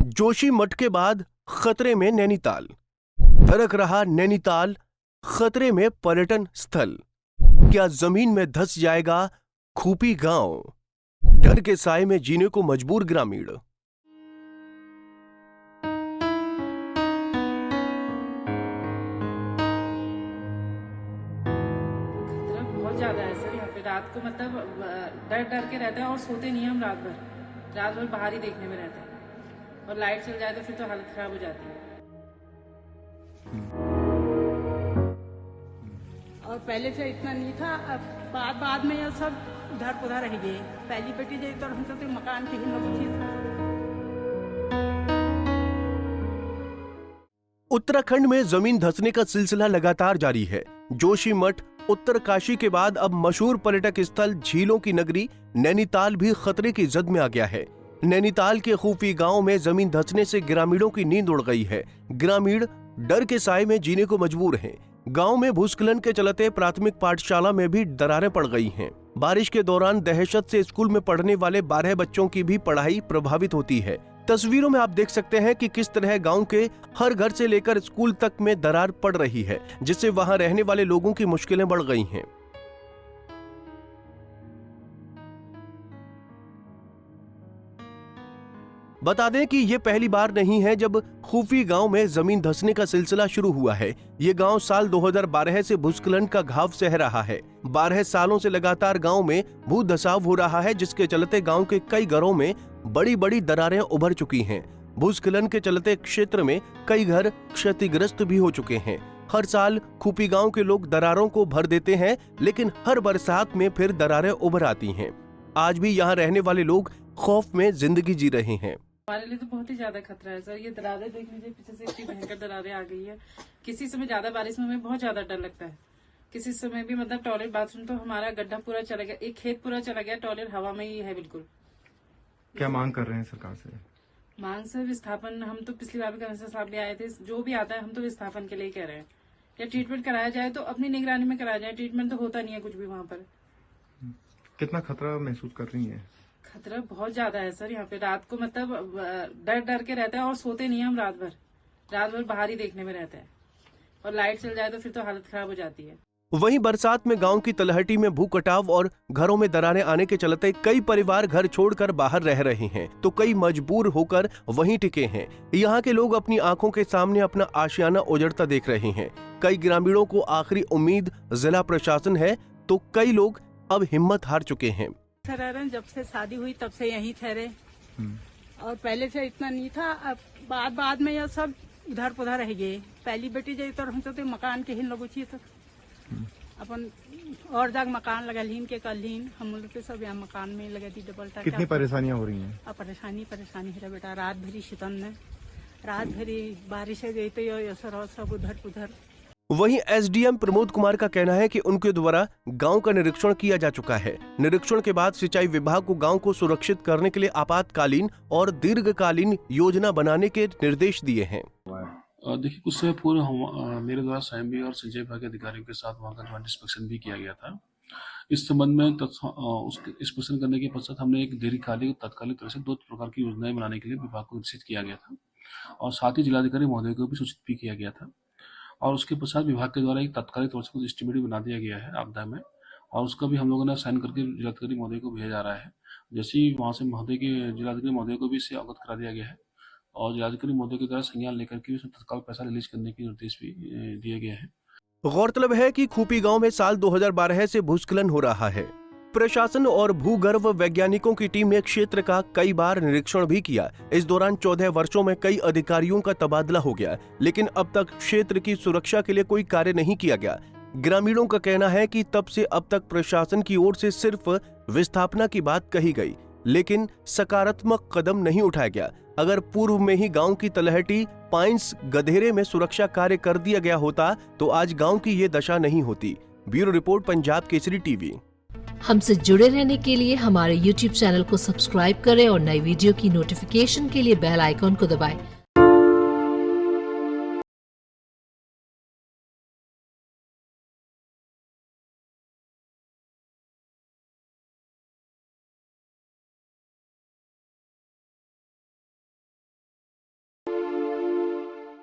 जोशीमठ के बाद खतरे में नैनीताल। दरक रहा नैनीताल, खतरे में पर्यटन स्थल। क्या जमीन में धंस जाएगा खूपी गांव? डर के साए में जीने को मजबूर ग्रामीण। बहुत ज़्यादा है सर। यहाँ पे रात को मतलब डर के रहते हैं और सोते नहीं हैं हम। रात भर बाहर ही देखने में रहते हैं और लाइट चल जाए तो फिर तो हालत खराब हो जाती है। और पहले से इतना नहीं था, अब बाद में यह सब उधर पुधर रह गए। पहली बेटी जब तो हम तो मकान की ही था। उत्तराखंड में जमीन धंसने का सिलसिला लगातार जारी है। जोशीमठ, उत्तरकाशी के बाद अब मशहूर पर्यटक स्थल झीलों की नगरी नैनीताल भी खतरे की जद में आ गया है। नैनीताल के खूफी गांव में जमीन धंसने से ग्रामीणों की नींद उड़ गई है। ग्रामीण डर के साए में जीने को मजबूर हैं। गांव में भूस्खलन के चलते प्राथमिक पाठशाला में भी दरारें पड़ गई हैं। बारिश के दौरान दहशत से स्कूल में पढ़ने वाले 12 बच्चों की भी पढ़ाई प्रभावित होती है। तस्वीरों में आप देख सकते हैं कि किस तरह गांव के हर घर से लेकर स्कूल तक में दरार पड़ रही है, जिससे वहां रहने वाले लोगों की मुश्किलें बढ़ गई हैं। बता दें कि ये पहली बार नहीं है जब खूफी गांव में जमीन धंसने का सिलसिला शुरू हुआ है। ये गांव साल 2012 से भूस्खलन का घाव सह रहा है। 12 सालों से लगातार गांव में भू धसाव हो रहा है, जिसके चलते गांव के कई घरों में बड़ी बड़ी दरारें उभर चुकी हैं। भूस्खलन के चलते क्षेत्र में कई घर क्षतिग्रस्त भी हो चुके हैं। हर साल खूफी गांव के लोग दरारों को भर देते हैं, लेकिन हर बरसात में फिर दरारें उभर आती हैं। आज भी यहाँ रहने वाले लोग खौफ में जिंदगी जी रहे हैं। हमारे लिए तो बहुत ही ज्यादा खतरा है सर। ये दरारें देख लीजिए, पीछे से इतनी भयंकर दरारें आ गई है। किसी समय ज्यादा बारिश में हमें बहुत ज्यादा डर लगता है। किसी समय भी मतलब टॉयलेट बाथरूम तो हमारा गड्ढा पूरा चला गया, एक खेत पूरा चला गया, टॉयलेट हवा में ही है बिल्कुल। क्या मांग कर रहे हैं सरकार से? मांग सर विस्थापन। हम तो पिछली बार भी कमिश्नर साहब ले आए थे, जो भी आता है हम तो विस्थापन के लिए कह रहे हैं। या ट्रीटमेंट कराया जाए तो अपनी निगरानी में कराया जाए। ट्रीटमेंट तो होता नहीं है कुछ भी वहाँ पर। कितना खतरा महसूस कर रही है? खतरा बहुत ज्यादा है सर। यहाँ पे रात को मतलब डर के रहते हैं और सोते नहीं हैं हम। रात भर बाहर ही देखने में रहते हैं और लाइट चल जाए तो फिर तो हालत खराब हो जाती है। वहीं बरसात में गांव की तलहटी में भू कटाव और घरों में दरारें आने के चलते कई परिवार घर छोड़कर बाहर रह रहे हैं, तो कई मजबूर होकर वहीं टिके हैं। यहाँ के लोग अपनी आंखों के सामने अपना आशियाना उजड़ता देख रहे हैं। कई ग्रामीणों को आखिरी उम्मीद जिला प्रशासन है, तो कई लोग अब हिम्मत हार चुके हैं। जब से शादी हुई तब से यहीं ठहरे और पहले से इतना नहीं था, अब बाद में यह सब इधर पुधर रह गए। पहली बेटी जब तो हम तो मकान के ही लोग तो अपन और जाग मकान लगल के कल हम लोग तो सब यहाँ मकान में लगे थी डबल टाका। कितनी परेशानियां हो रही हैं? अब परेशानी है बेटा। रात भरी शीतन में, रात भरी बारिश है गई तो ये सब उधर पुधर। वहीं एसडीएम प्रमोद कुमार का कहना है कि उनके द्वारा गांव का निरीक्षण किया जा चुका है। निरीक्षण के बाद सिंचाई विभाग को गांव को सुरक्षित करने के लिए आपातकालीन और दीर्घकालीन योजना बनाने के निर्देश दिए हैं। देखिए, कुछ समय पूर्व मेरे द्वारा स्वयं भी और सिंचाई विभाग के अधिकारियों के साथ वहाँ का ज्वाइंट इंस्पेक्शन भी किया गया था। इस संबंध में उसके इंस्पेक्शन करने के पश्चात हमने एक दीर्घकालिक और तात्कालिक तरह से 2 प्रकार की योजनाएं बनाने के लिए विभाग को निर्देशित किया गया था और साथ ही जिलाधिकारी महोदय को भी सूचित भी किया गया था। और उसके पश्चात विभाग के द्वारा एक तात्कालिक तौर से कुछ एस्टिमेट भी बना दिया गया है आपदा में, और उसका भी हम लोगों ने साइन करके जिलाधिकारी महोदय को भेजा जा रहा है। जैसे ही वहाँ से जिलाधिकारी महोदय को भी इससे अवगत करा दिया गया है और जिलाधिकारी महोदय के द्वारा संज्ञान लेकर के उसमें तत्काल पैसा रिलीज करने के निर्देश भी दिए गए हैं। गौरतलब है कि खूपी गांव में साल 2012 से भूस्खलन हो रहा है। प्रशासन और भूगर्भ वैज्ञानिकों की टीम ने क्षेत्र का कई बार निरीक्षण भी किया। इस दौरान 14 वर्षों में कई अधिकारियों का तबादला हो गया, लेकिन अब तक क्षेत्र की सुरक्षा के लिए कोई कार्य नहीं किया गया। ग्रामीणों का कहना है कि तब से अब तक प्रशासन की ओर से सिर्फ विस्थापना की बात कही गई, लेकिन सकारात्मक कदम नहीं उठाया गया। अगर पूर्व में ही गांव की तलहटी पाइंस गधेरे में सुरक्षा कार्य कर दिया गया होता तो आज गांव की ये दशा नहीं होती। Bureau report, Punjab Kesari TV. हमसे जुड़े रहने के लिए हमारे YouTube चैनल को सब्सक्राइब करें और नई वीडियो की नोटिफिकेशन के लिए बेल आइकॉन को दबाएं।